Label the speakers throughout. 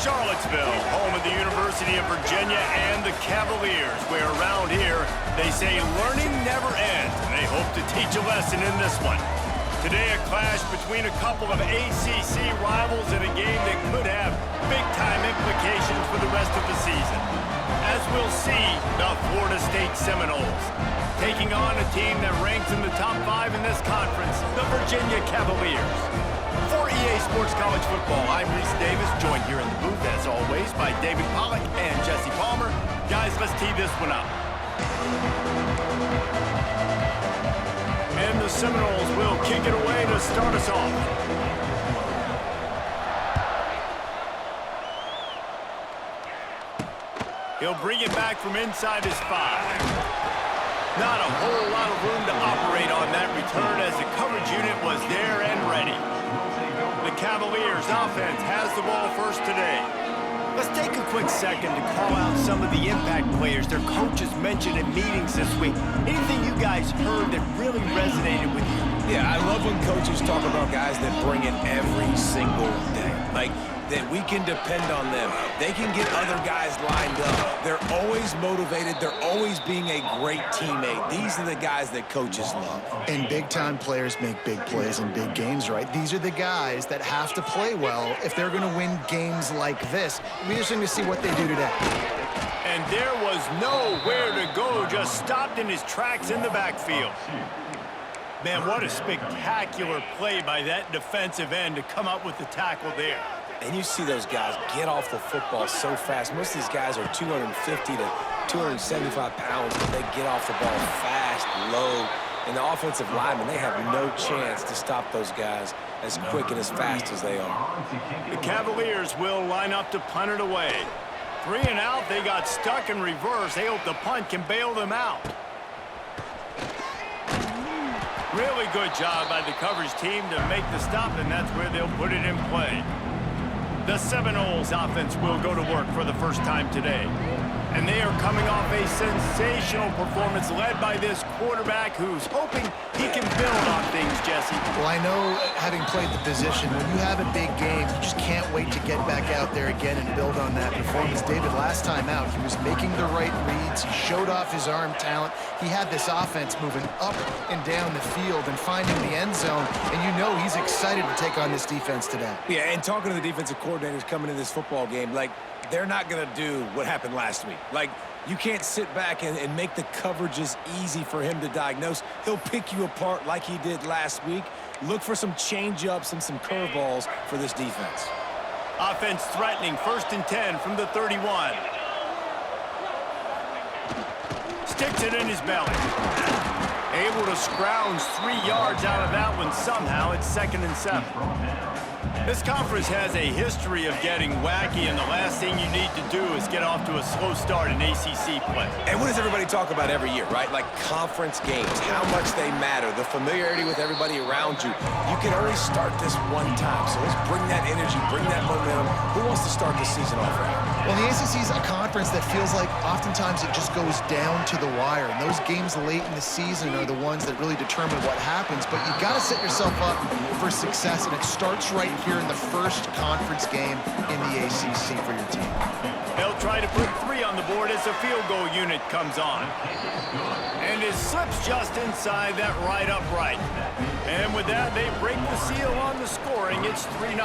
Speaker 1: Charlottesville, home of the University of Virginia and the Cavaliers, where around here they say learning never ends, and they hope to teach a lesson in this one. Today, a clash between a couple of ACC rivals in a game that could have big-time implications for the rest of the season. As we'll see, the Florida State Seminoles taking on a team that ranks in the top 5 in this conference, the Virginia Cavaliers. For EA Sports College Football, I'm Reese Davis, joined here in the booth, as always, by David Pollack and Jesse Palmer. Guys, let's tee this one up. And the Seminoles will kick it away to start us off. He'll bring it back from inside his 5. Not a whole lot of room to operate on that return as the coverage unit was there and ready. The Cavaliers offense has the ball first today. Let's take a quick second to call out some of the impact players their coaches mentioned in meetings this week. Anything you guys heard that really resonated with you?
Speaker 2: Yeah, I love when coaches talk about guys that bring it every single day. Like, that we can depend on them. They can get other guys lined up. They're always motivated. They're always being a great teammate. These are the guys that coaches love.
Speaker 3: And big-time players make big plays in big games, right? These are the guys that have to play well if they're going to win games like this. We're just going to see what they do today.
Speaker 1: And there was nowhere to go, just stopped in his tracks in the backfield. Man, what a spectacular play by that defensive end to come up with the tackle there.
Speaker 2: And you see those guys get off the football so fast. Most of these guys are 250 to 275 pounds, but they get off the ball fast, low. And the offensive linemen, they have no chance to stop those guys as quick and as fast as they are.
Speaker 1: The Cavaliers will line up to punt it away. 3 and out, they got stuck in reverse. They hope the punt can bail them out. Really good job by the coverage team to make the stop, and that's where they'll put it in play. The Seminoles offense will go to work for the first time today. And they are coming off a sensational performance led by this quarterback who's hoping he can build on things, Jesse.
Speaker 3: Well, I know, having played the position, when you have a big game, you just can't wait to get back out there again and build on that performance. David, last time out, he was making the right reads. He showed off his arm talent. He had this offense moving up and down the field and finding the end zone. And you know he's excited to take on this defense today.
Speaker 2: Yeah, and talking to the defensive coordinators coming in this football game, like, they're not going to do what happened last week. Like, you can't sit back and make the coverages easy for him to diagnose. He'll pick you apart like he did last week. Look for some change-ups and some curveballs for this defense.
Speaker 1: Offense threatening, 1st and 10 from the 31. Sticks it in his belly. Able to scrounge 3 yards out of that one somehow. It's 2nd and 7. This conference has a history of getting wacky, and the last thing you need to do is get off to a slow start in ACC play.
Speaker 2: And what does everybody talk about every year, right? Like conference games, how much they matter, the familiarity with everybody around you. You can only start this one time, so let's bring that energy, bring that momentum. Who wants to start the season off right?
Speaker 3: Well, the ACC is a conference that feels like oftentimes it just goes down to the wire. And those games late in the season are the ones that really determine what happens. But you got to set yourself up for success, and it starts right here in the first conference game in the ACC for your team.
Speaker 1: They'll try to put 3 on the board as the field goal unit comes on. And it slips just inside that right upright. And with that, they break the seal on the scoring. It's 3-0.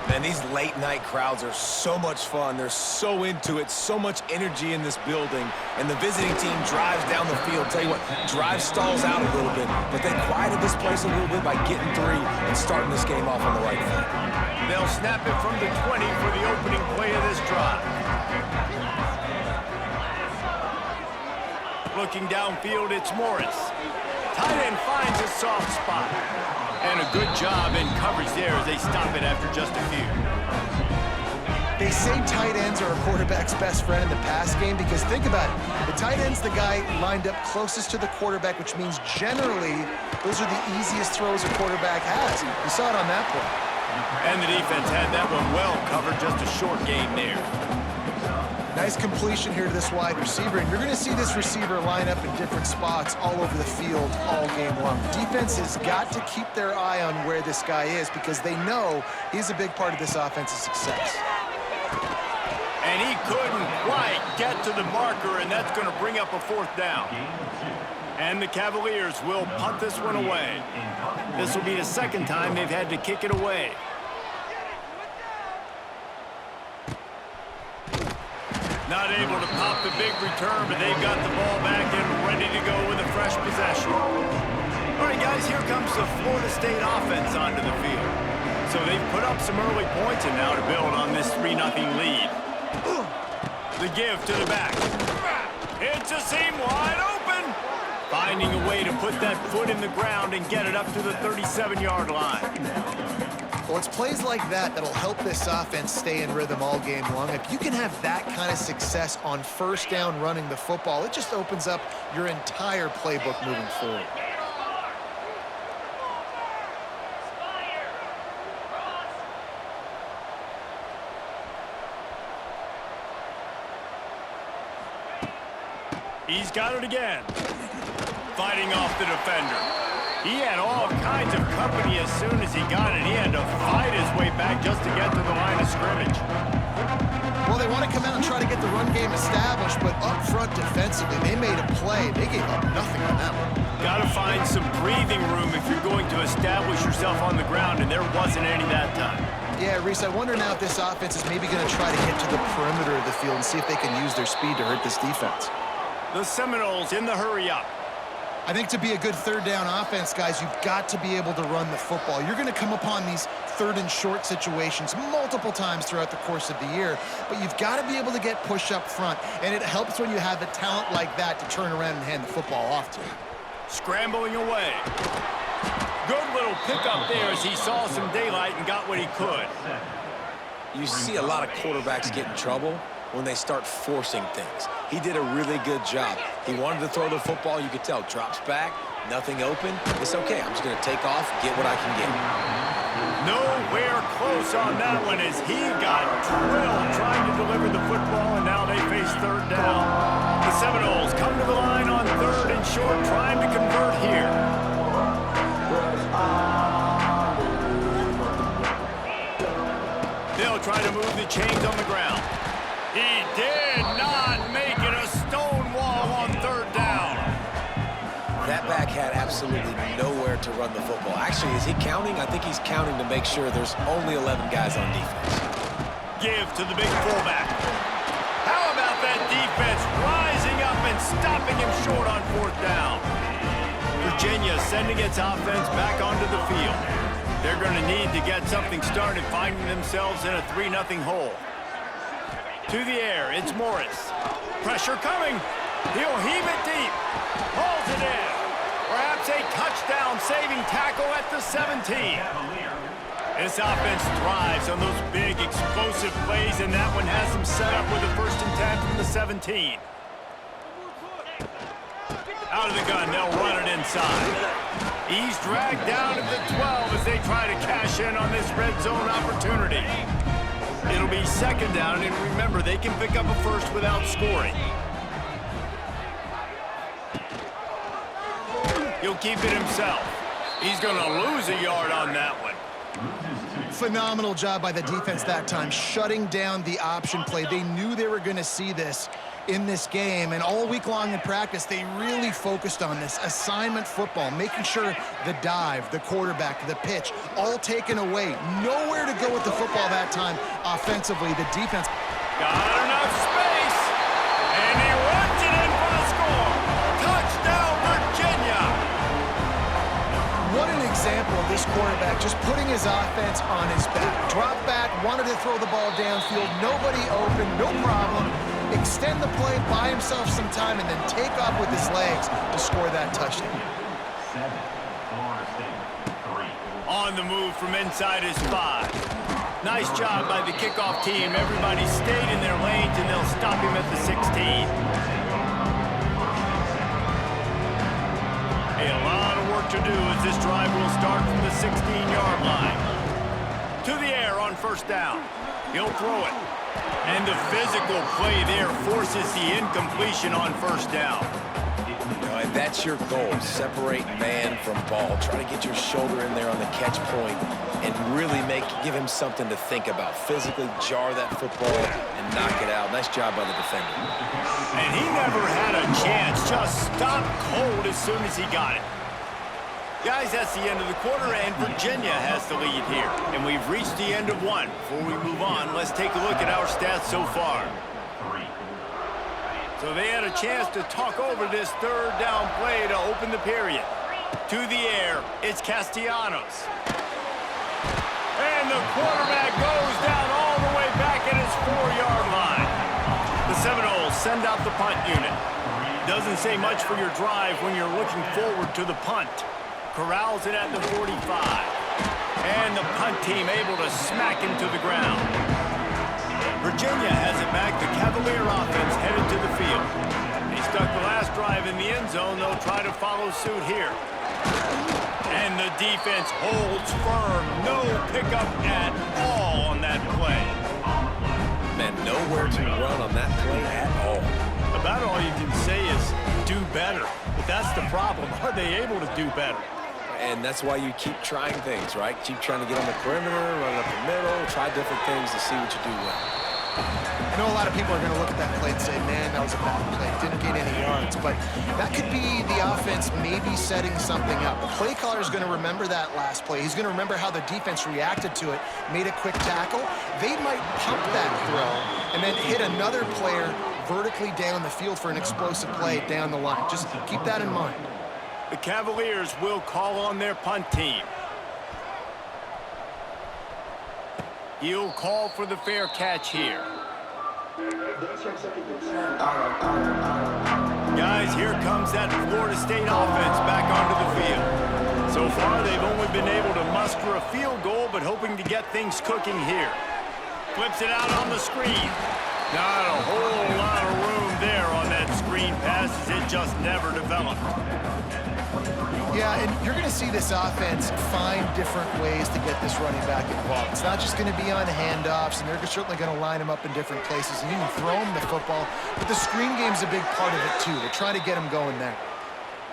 Speaker 2: Man, these late-night crowds are so much fun. They're so into it, so much energy in this building. And the visiting team drives down the field. Tell you what, drive stalls out a little bit, but they quieted this place a little bit by getting 3 and starting this game off on the right foot.
Speaker 1: They'll snap it from the 20 for the opening play of this drive. Looking downfield, it's Morris. Tight end finds a soft spot. And a good job in coverage there as they stop it after just a few.
Speaker 3: They say tight ends are a quarterback's best friend in the pass game because think about it. The tight end's the guy lined up closest to the quarterback, which means generally those are the easiest throws a quarterback has. You saw it on that play.
Speaker 1: And the defense had that one well covered, just a short gain there.
Speaker 2: Now
Speaker 3: Nice completion here to this wide receiver, and you're going to see this receiver line up in different spots all over the field all game long. Defense has got to keep their eye on where this guy is because they know he's a big part of this offense's success.
Speaker 1: And he couldn't quite get to the marker, and that's going to bring up a 4th down. And the Cavaliers will punt this one away. This will be the 2nd time they've had to kick it away. Not able to pop the big return, but they've got the ball back and ready to go with a fresh possession. All right, guys, here comes the Florida State offense onto the field. So they've put up some early points and now to build on this 3-0 lead. The give to the back. It's a seam wide open. Finding a way to put that foot in the ground and get it up to the 37-yard line.
Speaker 3: Well, it's plays like that that'll help this offense stay in rhythm all game long. If you can have that kind of success on 1st down running the football, it just opens up your entire playbook moving forward.
Speaker 1: He's got it again. Fighting off the defender. He had all kinds of company as soon as he got it. He had to fight his way back just to get to the line of scrimmage.
Speaker 3: Well, they want to come out and try to get the run game established, but up front defensively, they made a play. They gave up nothing on that one.
Speaker 1: Got to find some breathing room if you're going to establish yourself on the ground, and there wasn't any that time.
Speaker 3: Yeah, Reese, I wonder now if this offense is maybe going to try to get to the perimeter of the field and see if they can use their speed to hurt this defense.
Speaker 1: The Seminoles in the hurry-up.
Speaker 3: I think to be a good 3rd down offense, guys, you've got to be able to run the football. You're going to come upon these 3rd and short situations multiple times throughout the course of the year, but you've got to be able to get push up front, and it helps when you have a talent like that to turn around and hand the football off to.
Speaker 1: Scrambling away. Good little pickup there as he saw some daylight and got what he could.
Speaker 2: You see a lot of quarterbacks get in trouble when they start forcing things. He did a really good job. He wanted to throw the football. You could tell. Drops back, nothing open. It's okay. I'm just going to take off, get what I can get.
Speaker 1: Nowhere close on that one as he got drilled trying to deliver the football, and now they face 3rd down. The Seminoles come to the line on 3rd and short, trying to convert here. They'll try to move the chains on the ground. He did not make it a stone wall on 3rd down.
Speaker 2: That back had absolutely nowhere to run the football. Actually, is he counting? I think he's counting to make sure there's only 11 guys on defense.
Speaker 1: Give to the big fullback. How about that defense rising up and stopping him short on 4th down? Virginia sending its offense back onto the field. They're going to need to get something started, finding themselves in a 3-0 hole. To the air, it's Morris. Pressure coming. He'll heave it deep. Hauls it in. Perhaps a touchdown-saving tackle at the 17. This offense thrives on those big, explosive plays, and that one has them set up with a 1st and 10 from the 17. Out of the gun, they'll run it inside. He's dragged down at the 12 as they try to cash in on this red zone opportunity. It'll be 2nd down, and remember, they can pick up a 1st without scoring. He'll keep it himself. He's going to lose a yard on that one.
Speaker 3: Phenomenal job by the defense that time, shutting down the option play. They knew they were going to see this in this game, and all week long in practice, they really focused on this assignment football, making sure the dive, the quarterback, the pitch, all taken away. Nowhere to go with the football that time offensively. The defense
Speaker 1: got enough space, and he runs it in for the score. Touchdown, Virginia!
Speaker 3: What an example of this quarterback just putting his offense on his back. Drop back, wanted to throw the ball downfield, nobody open, no problem. Extend the play, buy himself some time, and then take off with his legs to score that touchdown.
Speaker 1: On the move from inside his 5. Nice job by the kickoff team. Everybody stayed in their lanes, and they'll stop him at the 16. A lot of work to do as this drive will start from the 16-yard line. To the air on 1st down. He'll throw it. And the physical play there forces the incompletion on first down.
Speaker 2: And that's your goal. Separate man from ball. Try to get your shoulder in there on the catch point and really give him something to think about. Physically jar that football and knock it out. Nice job by the defender.
Speaker 1: And he never had a chance. Just stopped cold as soon as he got it. Guys, that's the end of the quarter, and Virginia has the lead here. And we've reached the end of one. Before we move on, let's take a look at our stats so far. So they had a chance to talk over this third down play to open the period. To the air, it's Castellanos. And the quarterback goes down all the way back at his 4-yard line. The Seminoles send out the punt unit. Doesn't say much for your drive when you're looking forward to the punt. Corrals it at the 45. And the punt team able to smack him to the ground. Virginia has it back. The Cavalier offense headed to the field. They stuck the last drive in the end zone. They'll try to follow suit here. And the defense holds firm. No pickup at all on that play.
Speaker 2: Man, nowhere to run on that play at all.
Speaker 1: About all you can say is do better. But that's the problem. Are they able to do better?
Speaker 2: And that's why you keep trying things, right? Keep trying to get on the perimeter, run up the middle, try different things to see what you do well.
Speaker 3: I know a lot of people are going to look at that play and say, man, that was a bad play. Didn't gain any yards. But that could be the offense maybe setting something up. The play caller is going to remember that last play. He's going to remember how the defense reacted to it, made a quick tackle. They might pump that throw and then hit another player vertically down the field for an explosive play down the line. Just keep that in mind.
Speaker 1: The Cavaliers will call on their punt team. He'll call for the fair catch here. Guys, here comes that Florida State offense back onto the field. So far, they've only been able to muster a field goal, but hoping to get things cooking here. Flips it out on the screen. Not a whole lot of room there on that screen pass, as it just never developed.
Speaker 3: Yeah, and you're going to see this offense find different ways to get this running back involved. It's not just going to be on handoffs, and they're certainly going to line him up in different places and even throw him the football. But the screen game's a big part of it, too. They're trying to get him going there.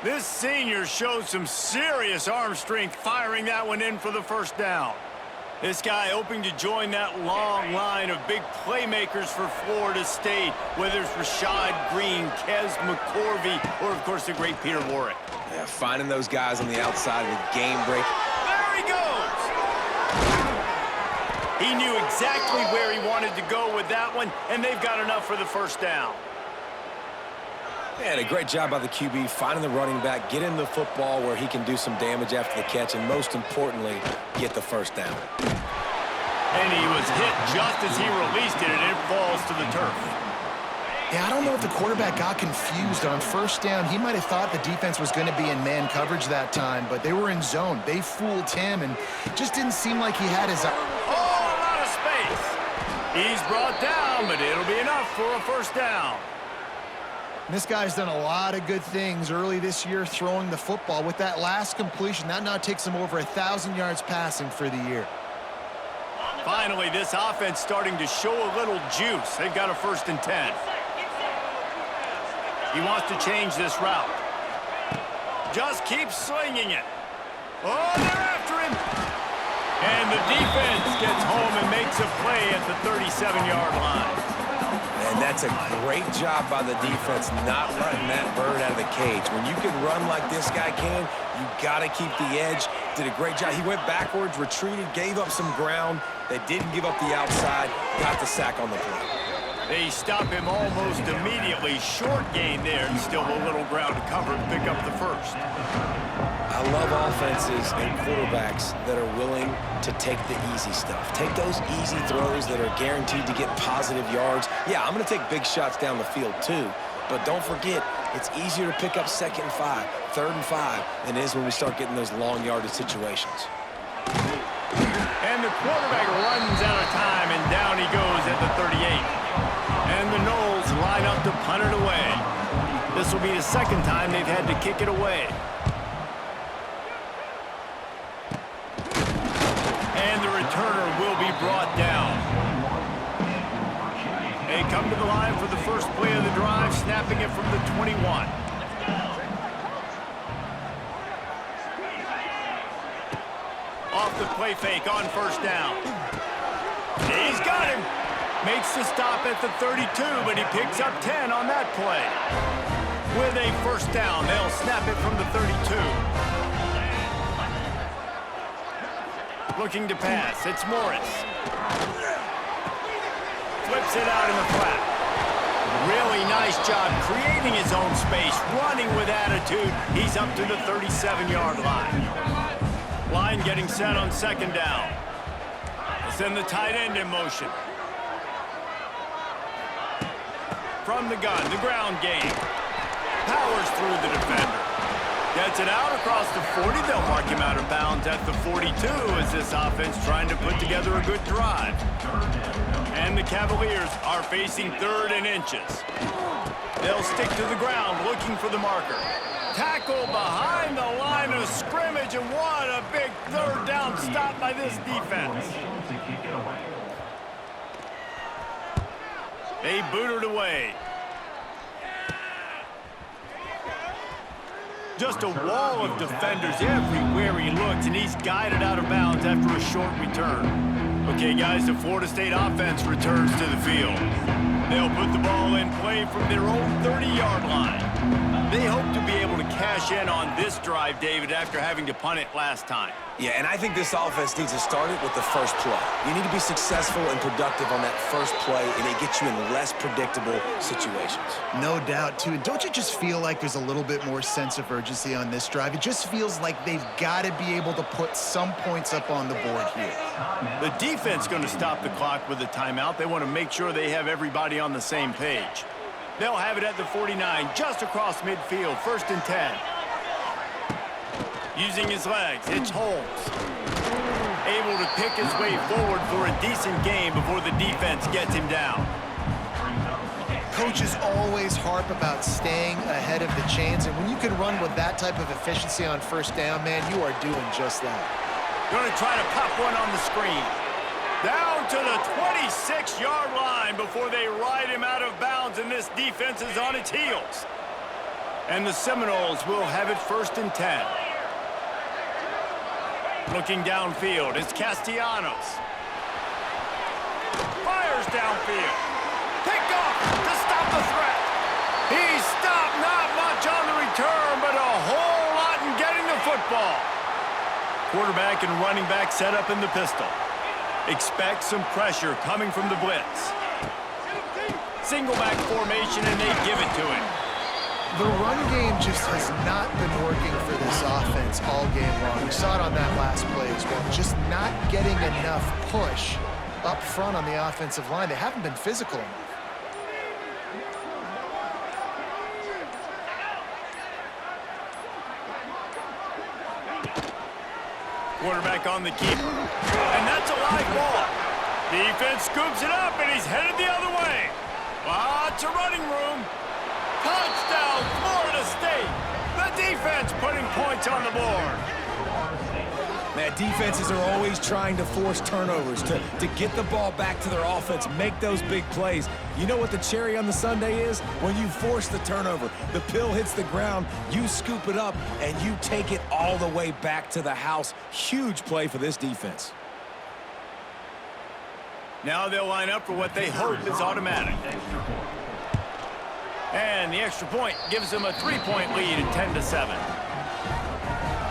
Speaker 1: This senior showed some serious arm strength firing that one in for the first down. This guy hoping to join that long line of big playmakers for Florida State, whether it's Rashad Green, Kez McCorvey, or, of course, the great Peter Warrick.
Speaker 2: Yeah, finding those guys on the outside with game break.
Speaker 1: There he goes! He knew exactly where he wanted to go with that one, and they've got enough for the first down.
Speaker 2: Man, a great job by the QB, finding the running back, get him the football where he can do some damage after the catch, and most importantly, get the first down.
Speaker 1: And he was hit just as he released it, and it falls to the turf.
Speaker 3: Yeah, I don't know if the quarterback got confused on first down. He might have thought the defense was going to be in man coverage that time, but they were in zone. They fooled him, and it just didn't seem like he had his...
Speaker 1: Oh, a lot of space. He's brought down, but it'll be enough for a first down.
Speaker 3: This guy's done a lot of good things early this year throwing the football. With that last completion, that now takes him over 1,000 yards passing for the year.
Speaker 1: Finally, this offense starting to show a little juice. They've got a 1st and 10. He wants to change this route. Just keeps slinging it. Oh, they're after him. And the defense gets home and makes a play at the 37-yard line.
Speaker 2: And that's a great job by the defense, not letting that bird out of the cage. When you can run like this guy can, you got to keep the edge. Did a great job. He went backwards, retreated, gave up some ground. They didn't give up the outside, got the sack on the play.
Speaker 1: They stop him almost immediately. Short gain there, and still a little ground to cover to pick up the first.
Speaker 2: I love offenses and quarterbacks that are willing to take the easy stuff. Take those easy throws that are guaranteed to get positive yards. Yeah, I'm going to take big shots down the field too, but don't forget, it's easier to pick up 2nd and 5, 3rd and 5 than it is when we start getting those long yardage situations.
Speaker 1: And the quarterback runs out of time, and down he goes at the 38. And the Noles line up to punt it away. This will be the 2nd time they've had to kick it away. And the returner will be brought down. They come to the line for the first play of the drive, snapping it from the 21. Off the play fake on first down. He's got him. Makes the stop at the 32, but he picks up 10 on that play. With a first down, they'll snap it from the 32. Looking to pass, it's Morris. Flips it out in the flat. Really nice job creating his own space, running with attitude. He's up to the 37-yard line. Line getting set on second down. Send the tight end in motion. From the gun, the ground game. Powers through the defender. Gets it out across the 40. They'll mark him out of bounds at the 42 as this offense trying to put together a good drive. And the Cavaliers are facing third and inches. They'll stick to the ground looking for the marker. Tackle behind the line of scrimmage, and what a big third down stop by this defense. They boot it away. Just a wall of defenders everywhere he looks, and he's guided out of bounds after a short return. Okay, guys, the Florida State offense returns to the field. They'll put the ball in play from their own 30-yard line. They hope to be able to cash in on this drive, David, after having to punt it last time.
Speaker 2: Yeah, and I think this offense needs to start it with the first play. You need to be successful and productive on that first play, and it gets you in less predictable situations.
Speaker 3: No doubt, too. And don't you just feel like there's a little bit more sense of urgency on this drive? It just feels like they've got to be able to put some points up on the board here.
Speaker 1: The defense going to stop the clock with a timeout. They want to make sure they have everybody on the same page. They'll have it at the 49, just across midfield, 1st and 10. Using his legs, it's Holmes. Able to pick his way forward for a decent game before the defense gets him down.
Speaker 3: Coaches always harp about staying ahead of the chains, and when you can run with that type of efficiency on first down, man, you are doing just that.
Speaker 1: Going to try to pop one on the screen. Down to the 26-yard line before they ride him out of bounds, and this defense is on its heels. And the Seminoles will have it 1st and 10. Looking downfield, it's Castellanos. Fires downfield. Pick off to stop the threat. He's stopped, not much on the return, but a whole lot in getting the football. Quarterback and running back set up in the pistol. Expect some pressure coming from the blitz. Single back formation, and they give it to him.
Speaker 3: The run game just has not been working for this offense all game long. We saw it on that last play as well. Just not getting enough push up front on the offensive line. They haven't been physical enough.
Speaker 1: Quarterback on the keeper. And that's a live ball. Defense scoops it up, and he's headed the other way. Lots of running room. Touchdown, Florida State. The defense putting points on the board.
Speaker 2: Man, defenses are always trying to force turnovers, to get the ball back to their offense, make those big plays. You know what the cherry on the sundae is? When you force the turnover, the pill hits the ground, you scoop it up, and you take it all the way back to the house. Huge play for this defense.
Speaker 1: Now they'll line up for what they hope is automatic. And the extra point gives them a 3-point lead at 10-7.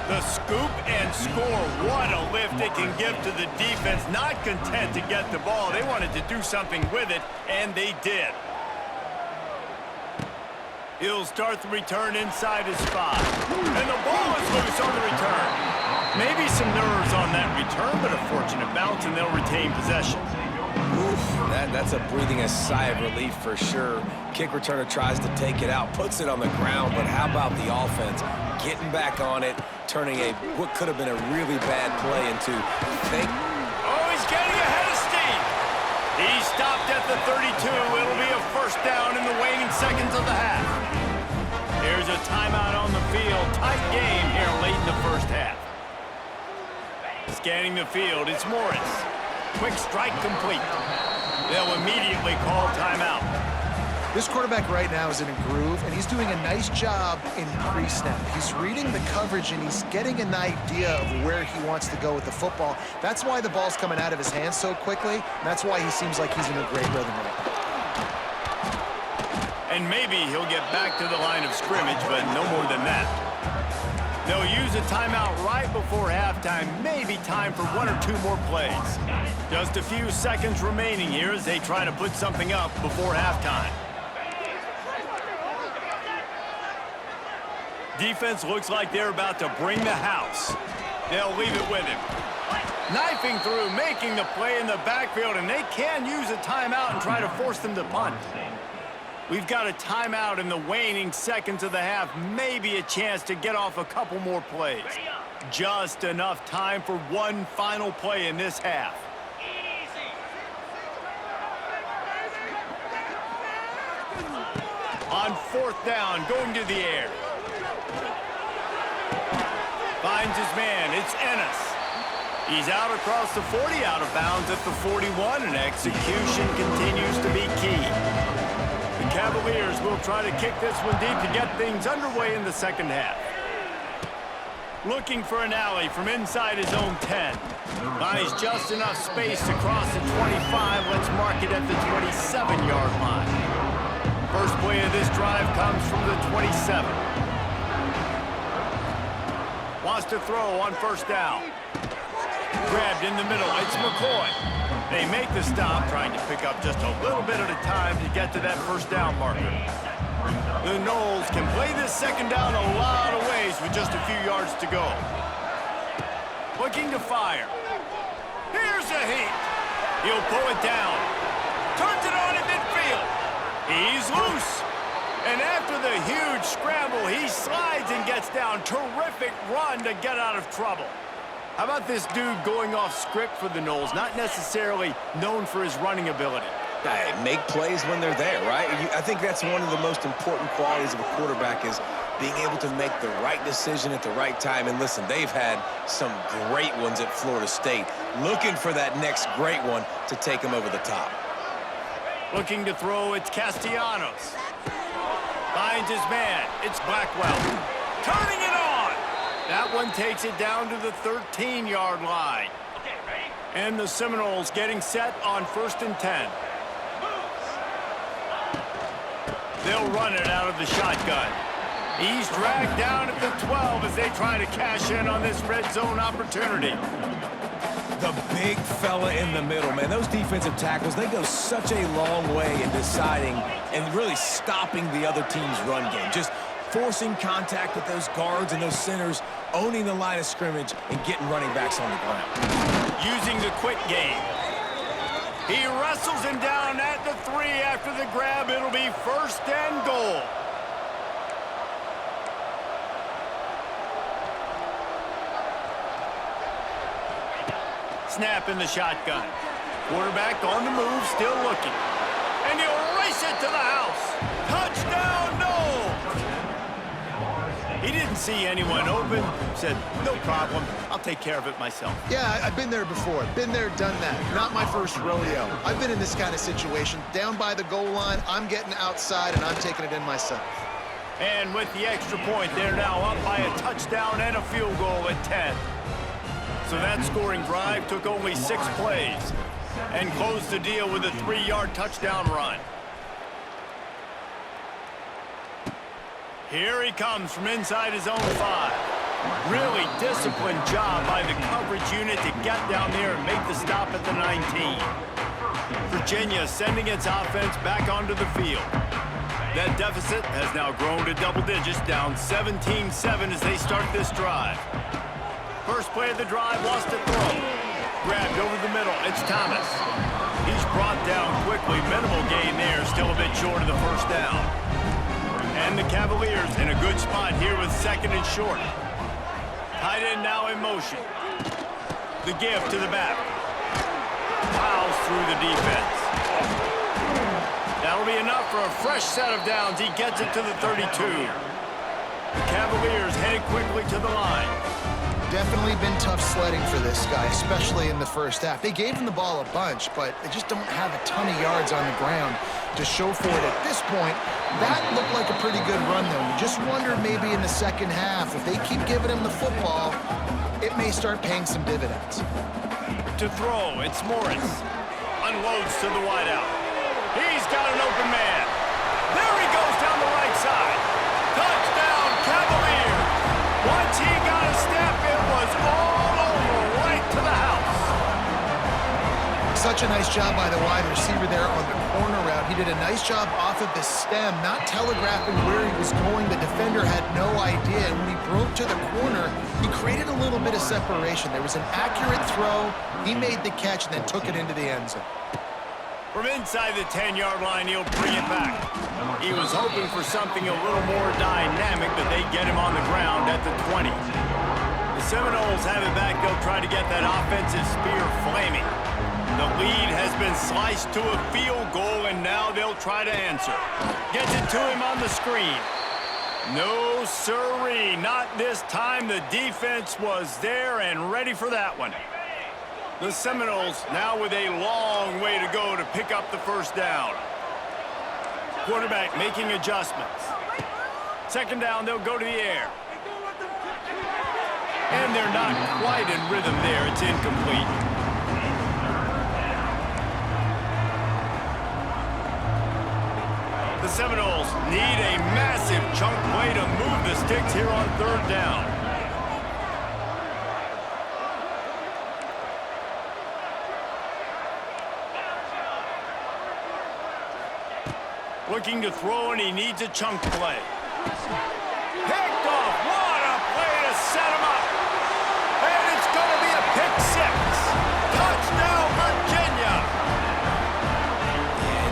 Speaker 1: The scoop and score. What a lift it can give to the defense. Not content to get the ball. They wanted to do something with it, and they did. He'll start the return inside his spot. And the ball is loose on the return. Maybe some nerves on that return, but a fortunate bounce, and they'll retain possession.
Speaker 2: Oof, that's a breathing a sigh of relief for sure. Kick returner tries to take it out, puts it on the ground, but how about the offense getting back on it, turning what could have been a really bad play into
Speaker 1: Oh, he's getting ahead of steam. He stopped at the 32. It'll be a first down in the waning seconds of the half. There's a timeout on the field. Tight game here late in the first half. Scanning the field, it's Morris. Quick strike complete. They'll immediately call timeout.
Speaker 3: This quarterback right now is in a groove, and he's doing a nice job in pre-snap. He's reading the coverage, and he's getting an idea of where he wants to go with the football. That's why the ball's coming out of his hands so quickly, and that's why he seems like he's in a great rhythm right now.
Speaker 1: And maybe he'll get back to the line of scrimmage, but no more than that. They'll use a timeout right before halftime, maybe time for 1 or 2 more plays. Just a few seconds remaining here as they try to put something up before halftime. Defense looks like they're about to bring the house. They'll leave it with him. Knifing through, making the play in the backfield, and they can use a timeout and try to force them to punt. We've got a timeout in the waning seconds of the half, maybe a chance to get off a couple more plays. Just enough time for one final play in this half. On 4th down, going to the air. Finds his man, it's Ennis. He's out across the 40, out of bounds at the 41, and execution continues to be key. The Cavaliers will try to kick this one deep to get things underway in the second half. Looking for an alley from inside his own 10. Buys just enough space to cross the 25. Let's mark it at the 27-yard line. First play of this drive comes from the 27. Wants to throw on 1st down. Grabbed in the middle, it's McCoy. They make the stop, trying to pick up just a little bit at a time to get to that 1st down marker. The Noles can play this 2nd down a lot of ways with just a few yards to go. Looking to fire. Here's a heat. He'll pull it down. Turns it on in midfield. He's loose. And after the huge scramble, he slides and gets down. Terrific run to get out of trouble. How about this dude going off script for the Noles? Not necessarily known for his running ability.
Speaker 2: Hey, make plays when they're there, right? I think that's one of the most important qualities of a quarterback is being able to make the right decision at the right time. And listen, they've had some great ones at Florida State. Looking for that next great one to take them over the top.
Speaker 1: Looking to throw, it's Castellanos. Finds his man, it's Blackwell. Turning it on! That one takes it down to the 13-yard line. And the Seminoles getting set on 1st and 10. They'll run it out of the shotgun. He's dragged down at the 12 as they try to cash in on this red zone opportunity.
Speaker 2: The big fella in the middle, man. Those defensive tackles, they go such a long way in deciding and really stopping the other team's run game. Just forcing contact with those guards and those centers, owning the line of scrimmage, and getting running backs on the ground.
Speaker 1: Using the quick game. He wrestles him down at the 3 after the grab. It'll be 1st and goal. Snap in the shotgun. Quarterback on the move, still looking. And he'll race it to the house. Touchdown, Noles! He didn't see anyone open. Said, no problem. I'll take care of it myself.
Speaker 3: Yeah, I've been there before. Been there, done that. Not my first rodeo. I've been in this kind of situation. Down by the goal line, I'm getting outside, and I'm taking it in myself.
Speaker 1: And with the extra point, they're now up by a touchdown and a field goal at 10. So that scoring drive took only 6 plays and closed the deal with a 3-yard touchdown run. Here he comes from inside his own 5. Really disciplined job by the coverage unit to get down there and make the stop at the 19. Virginia sending its offense back onto the field. That deficit has now grown to double digits, down 17-7 as they start this drive. First play of the drive, wants to throw. Grabbed over the middle, it's Thomas. He's brought down quickly, minimal gain there, still a bit short of the 1st down. And the Cavaliers in a good spot here with 2nd and short. Tight end now in motion. The give to the back. Plows through the defense. That'll be enough for a fresh set of downs. He gets it to the 32. The Cavaliers headed quickly to the line.
Speaker 3: Definitely been tough sledding for this guy, especially in the first half. They gave him the ball a bunch, but they just don't have a ton of yards on the ground to show for it at this point. That looked like a pretty good run, though. You just wonder maybe in the second half, if they keep giving him the football, it may start paying some dividends.
Speaker 1: To throw, it's Morris. Unloads to the wideout. He's got an open man. There he goes down the right side. Touchdown, Cavaliers. Once he got a step, it was all over, right to the house.
Speaker 3: Such a nice job by the wide receiver there on the corner route. He did a nice job off of the stem, not telegraphing where he was going. The defender had no idea. And when he broke to the corner, he created a little bit of separation. There was an accurate throw. He made the catch and then took it into the end zone.
Speaker 1: From inside the 10-yard line, he'll bring it back. He was hoping for something a little more dynamic, but they get him on the ground at the 20. The Seminoles have it back. They'll try to get that offensive spear flaming. The lead has been sliced to a field goal, and now they'll try to answer. Gets it to him on the screen. No siree, not this time. The defense was there and ready for that one. The Seminoles now with a long way to go to pick up the first down. Quarterback making adjustments. Second down, they'll go to the air. And they're not quite in rhythm there. It's incomplete. The Seminoles need a massive chunk play to move the sticks here on third down. Looking to throw, and he needs a chunk play. Picked off. What a play to set him up. And it's going to be a pick six. Touchdown, Virginia.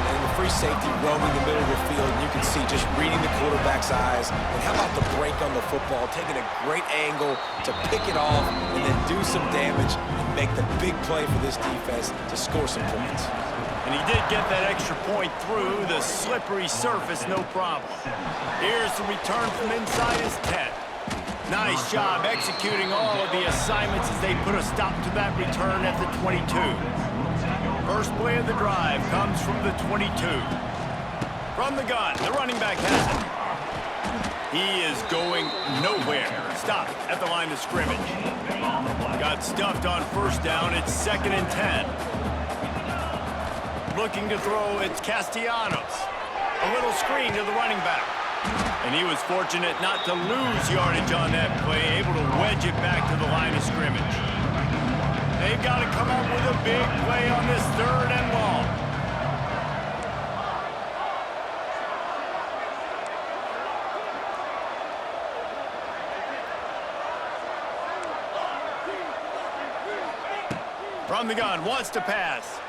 Speaker 2: And the free safety roaming the middle of the field, and you can see just reading the quarterback's eyes. And how about the break on the football, taking a great angle to pick it off and then do some damage and make the big play for this defense to score some points.
Speaker 1: And he did get that extra point through the slippery surface, no problem. Here's the return from inside his 10. Nice job executing all of the assignments as they put a stop to that return at the 22. First play of the drive comes from the 22. From the gun, the running back has it. He is going nowhere. Stopped at the line of scrimmage. Got stuffed on first down. It's 2nd and 10. Looking to throw, it's Castellanos. A little screen to the running back. And he was fortunate not to lose yardage on that play, able to wedge it back to the line of scrimmage. They've got to come up with a big play on this 3rd and long. From the gun, wants to pass.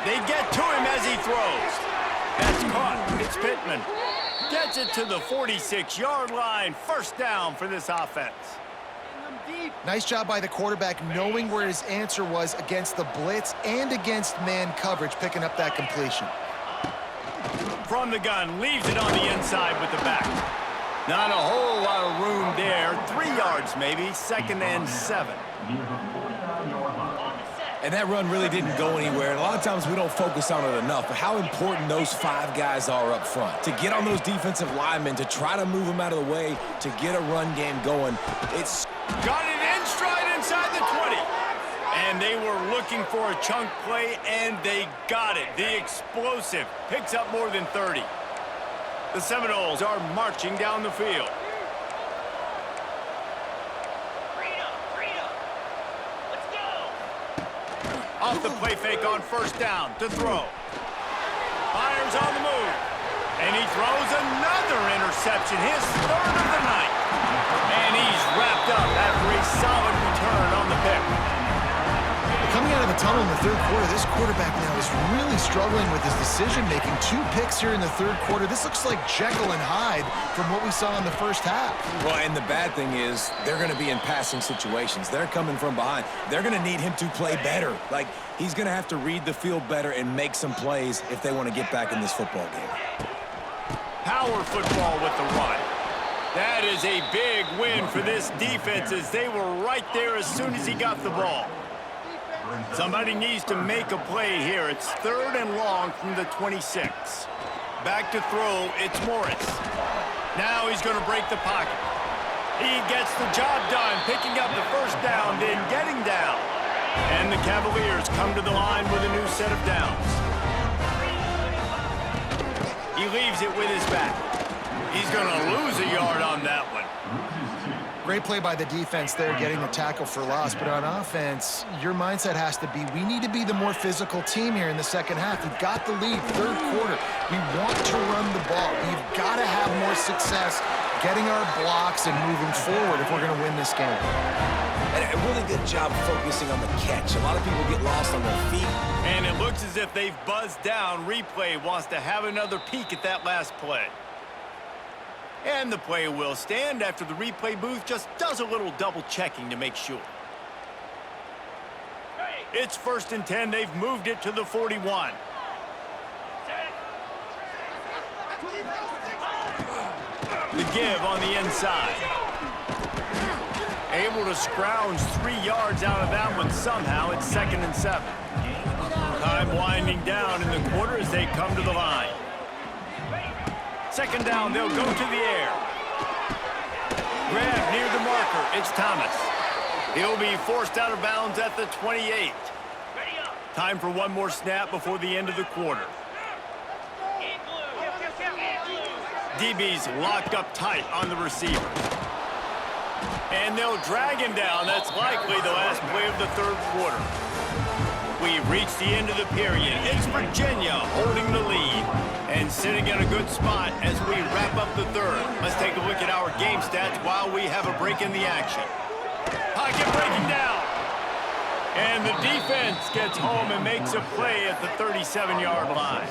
Speaker 1: They get to him as he throws. That's caught. It's Pittman. Gets it to the 46-yard line. First down for this offense.
Speaker 3: Nice job by the quarterback knowing where his answer was against the blitz and against man coverage, picking up that completion.
Speaker 1: From the gun, leaves it on the inside with the back. Not a whole lot of room there. 3 yards maybe. 2nd and 7.
Speaker 2: And that run really didn't go anywhere. And a lot of times we don't focus on it enough, but how important those 5 guys are up front. To get on those defensive linemen, to try to move them out of the way, to get a run game going. It's
Speaker 1: got it in stride inside the 20. And they were looking for a chunk play, and they got it. The explosive picks up more than 30. The Seminoles are marching down the field. Off the play fake on first down to throw. Fires on the move. And he throws another interception, his 3rd of the night. And he's wrapped up after a solid return on the pick.
Speaker 3: Coming out of the tunnel in the 3rd quarter, this quarterback now is really struggling with his decision-making. 2 picks here in the 3rd quarter. This looks like Jekyll and Hyde from what we saw in the first half.
Speaker 2: Well, and the bad thing is they're going to be in passing situations. They're coming from behind. They're going to need him to play better. Like, he's going to have to read the field better and make some plays if they want to get back in this football game.
Speaker 1: Power football with the run. That is a big win for this defense as they were right there as soon as he got the ball. Somebody needs to make a play here. It's 3rd and long from the 26. Back to throw, it's Morris. Now he's going to break the pocket. He gets the job done, picking up the first down, then getting down. And the Cavaliers come to the line with a new set of downs. He leaves it with his back. He's going to lose a yard on that one.
Speaker 3: Great play by the defense there, getting the tackle for loss. But on offense, your mindset has to be, we need to be the more physical team here in the second half. We've got the lead, 3rd quarter. We want to run the ball. We've got to have more success getting our blocks and moving forward if we're going to win this game.
Speaker 2: And a really good job focusing on the catch. A lot of people get lost on their feet.
Speaker 1: And it looks as if they've buzzed down. Replay wants to have another peek at that last play. And the play will stand after the replay booth just does a little double checking to make sure. It's 1st and 10. They've moved it to the 41. The give on the inside. Able to scrounge 3 yards out of that one somehow. It's 2nd and 7. Time winding down in the quarter as they come to the line. 2nd down, they'll go to the air. Grab near the marker, it's Thomas. He'll be forced out of bounds at the 28. Time for one more snap before the end of the quarter. DB's locked up tight on the receiver. And they'll drag him down. That's likely the last play of the 3rd quarter. We've reached the end of the period. It's Virginia holding the lead and sitting in a good spot as we wrap up the 3rd. Let's take a look at our game stats while we have a break in the action. Pocket breaking down. And the defense gets home and makes a play at the 37-yard line.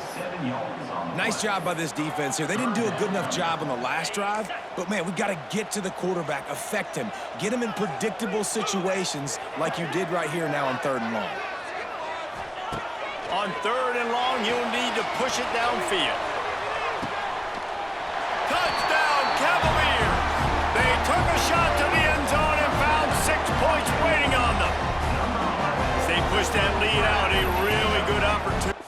Speaker 2: Nice job by this defense here. They didn't do a good enough job on the last drive, but, man, we've got to get to the quarterback, affect him, get him in predictable situations like you did right here now on 3rd and long.
Speaker 1: On 3rd and long, you'll need to push it downfield. Touchdown, Cavaliers! They took a shot to the end zone and found 6 points waiting on them. As they push that lead out, a really good opportunity.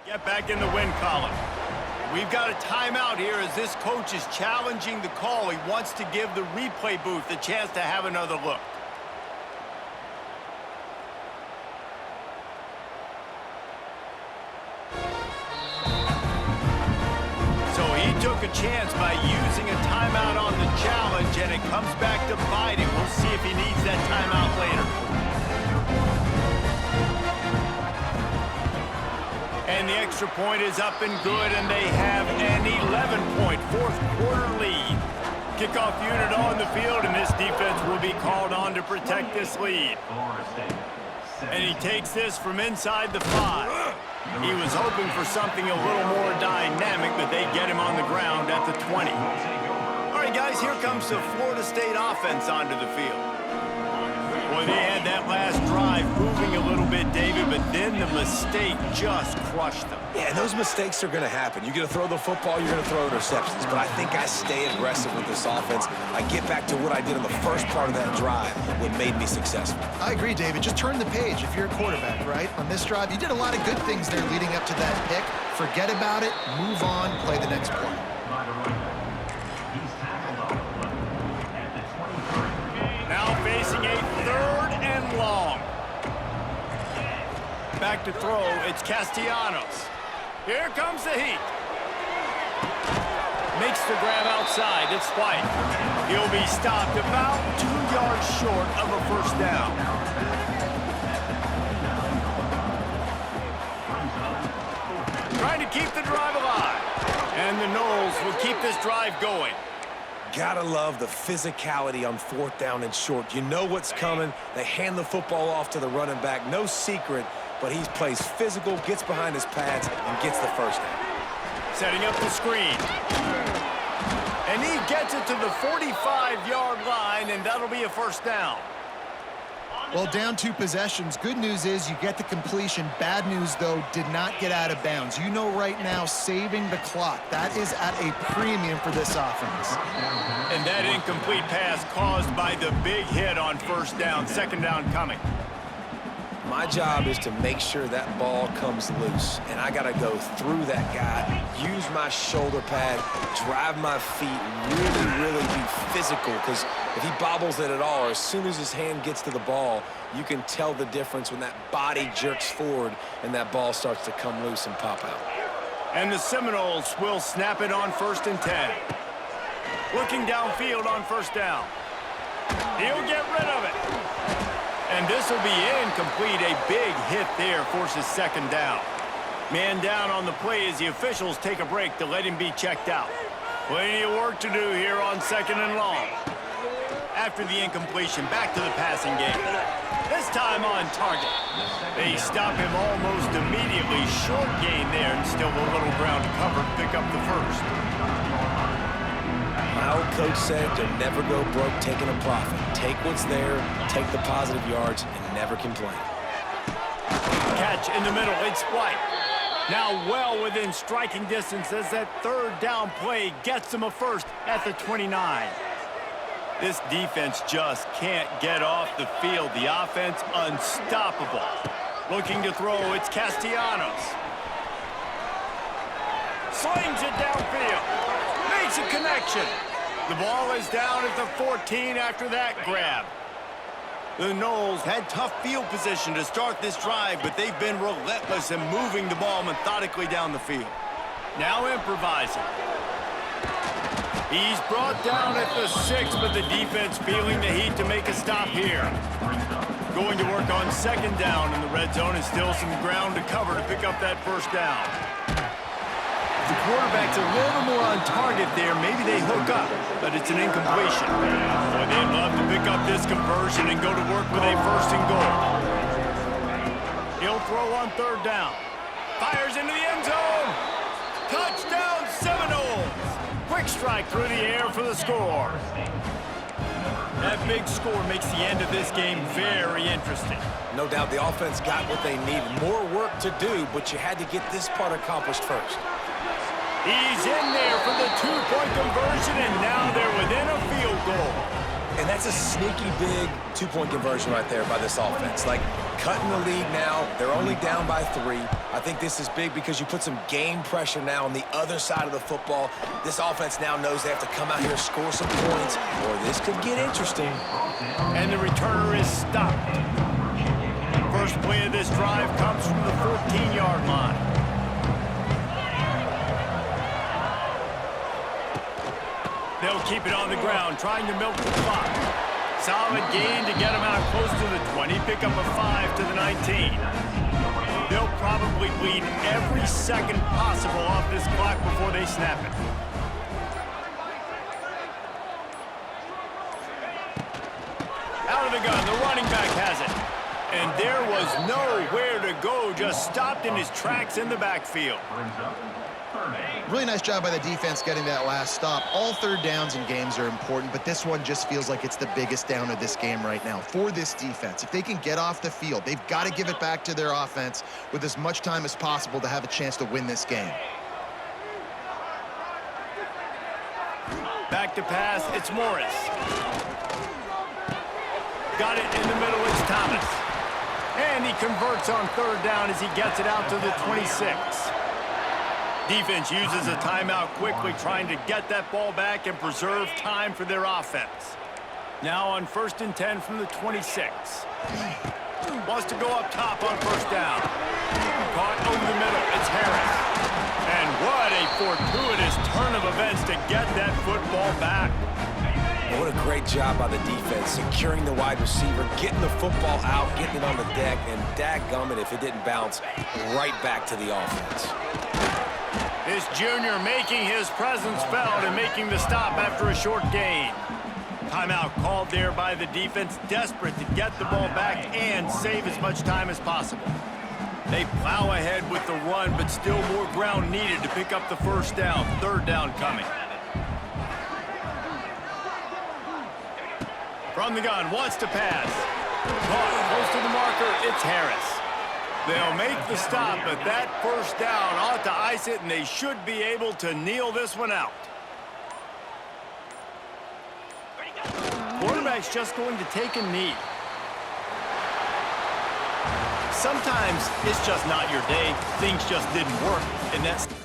Speaker 1: Get back in the win column. We've got a timeout here as this coach is challenging the call. He wants to give the replay booth a chance to have another look. Took a chance by using a timeout on the challenge, and it comes back to bite him. We'll see if he needs that timeout later. And the extra point is up and good, and they have an 11-point 4th quarter lead. Kickoff unit on the field, and this defense will be called on to protect this lead. And he takes this from inside the 5. He was hoping for something a little more dynamic, but they get him on the ground at the 20. All right, guys, here comes the Florida State offense onto the field. Boy, they had that last drive moving a little bit, David, but then the mistake just crushed them.
Speaker 2: Yeah, and those mistakes are going to happen. You're going to throw the football, you're going to throw interceptions. But I think I stay aggressive with this offense. I get back to what I did on the first part of that drive, what made me successful.
Speaker 3: I agree, David. Just turn the page if you're a quarterback, right? On this drive, you did a lot of good things there leading up to that pick. Forget about it, move on, play the next play.
Speaker 1: Now facing a 3rd and long. Back to throw, it's Castellanos. Here comes the heat. Makes the grab outside, it's White. He'll be stopped about 2 yards short of a first down. Trying to keep the drive alive. And the Noles will keep this drive going.
Speaker 2: Gotta love the physicality on 4th down and short. You know what's coming. They hand the football off to the running back. No secret, but he plays physical, gets behind his pads, and gets the first down.
Speaker 1: Setting up the screen. And he gets it to the 45-yard line, and that'll be a first down.
Speaker 3: Well, down 2 possessions. Good news is you get the completion. Bad news, though, did not get out of bounds. You know right now, saving the clock, that is at a premium for this offense.
Speaker 1: And that incomplete pass caused by the big hit on first down. Second down coming.
Speaker 2: My job is to make sure that ball comes loose, and I got to go through that guy, use my shoulder pad, drive my feet, really be physical, because if he bobbles it at all, or as soon as his hand gets to the ball, you can tell the difference when that body jerks forward and that ball starts to come loose and pop out.
Speaker 1: And the Seminoles will snap it on 1st and 10. Looking downfield on first down. He'll get rid of it. And this will be incomplete. A big hit there forces second down. Man down on the play as the officials take a break to let him be checked out. Plenty of work to do here on 2nd and long. After the incompletion, back to the passing game. This time on target. They stop him almost immediately. Short gain there and still a little ground to cover to pick up the first.
Speaker 2: My old coach said you'll never go broke taking a profit. Take what's there, take the positive yards, and never complain.
Speaker 1: Catch in the middle, it's White. Now well within striking distance as that third down play gets him a first at the 29. This defense just can't get off the field. The offense unstoppable. Looking to throw, it's Castellanos. Slings it downfield. Makes a connection. The ball is down at the 14 after that grab. The Noles had tough field position to start this drive, but they've been relentless in moving the ball methodically down the field. Now improvising. He's brought down at the 6, but the defense feeling the heat to make a stop here. Going to work on second down in the red zone, and still some ground to cover to pick up that first down. The quarterback's a little more on target there. Maybe they hook up, but it's an incompletion. Boy, they'd love to pick up this conversion and go to work with a first and goal. He'll throw on third down. Fires into the end zone. Touchdown Seminoles. Quick strike through the air for the score. That big score makes the end of this game very interesting.
Speaker 2: No doubt the offense got what they needed. More work to do, but you had to get this part accomplished first.
Speaker 1: He's in there for the two-point conversion, and now they're within a field goal.
Speaker 2: And that's a sneaky big two-point conversion right there by this offense. Like, cutting the lead now. They're only down by 3. I think this is big because you put some game pressure now on the other side of the football. This offense now knows they have to come out here, score some points, or this could get interesting.
Speaker 1: And the returner is stopped. First play of this drive comes from the 14-yard line. They'll keep it on the ground, trying to milk the clock. Solid gain to get them out close to the 20, pick up a 5 to the 19. They'll probably bleed every second possible off this clock before they snap it. Out of the gun, the running back has it. And there was nowhere to go, just stopped in his tracks in the backfield.
Speaker 3: Really nice job by the defense getting that last stop. All third downs in games are important, but this one just feels like it's the biggest down of this game right now for this defense. If they can get off the field, they've got to give it back to their offense with as much time as possible to have a chance to win this game.
Speaker 1: Back to pass, it's Morris. Got it in the middle, it's Thomas. And he converts on third down as he gets it out to the 26. Defense uses a timeout quickly, trying to get that ball back and preserve time for their offense. Now on 1st and 10 from the 26. Wants to go up top on first down. Caught over the middle, it's Harris. And what a fortuitous turn of events to get that football back.
Speaker 2: And what a great job by the defense, securing the wide receiver, getting the football out, getting it on the deck, and dadgummit if it didn't bounce right back to the offense.
Speaker 1: This junior making his presence felt and making the stop after a short gain. Timeout called there by the defense, desperate to get the ball back and save as much time as possible. They plow ahead with the run, but still more ground needed to pick up the first down. Third down coming. From the gun, wants to pass. Caught close to the marker. It's Harris. They'll make the stop, but that first down ought to ice it, and they should be able to kneel this one out. Quarterback's just going to take a knee. Sometimes it's just not your day. Things just didn't work, and that's...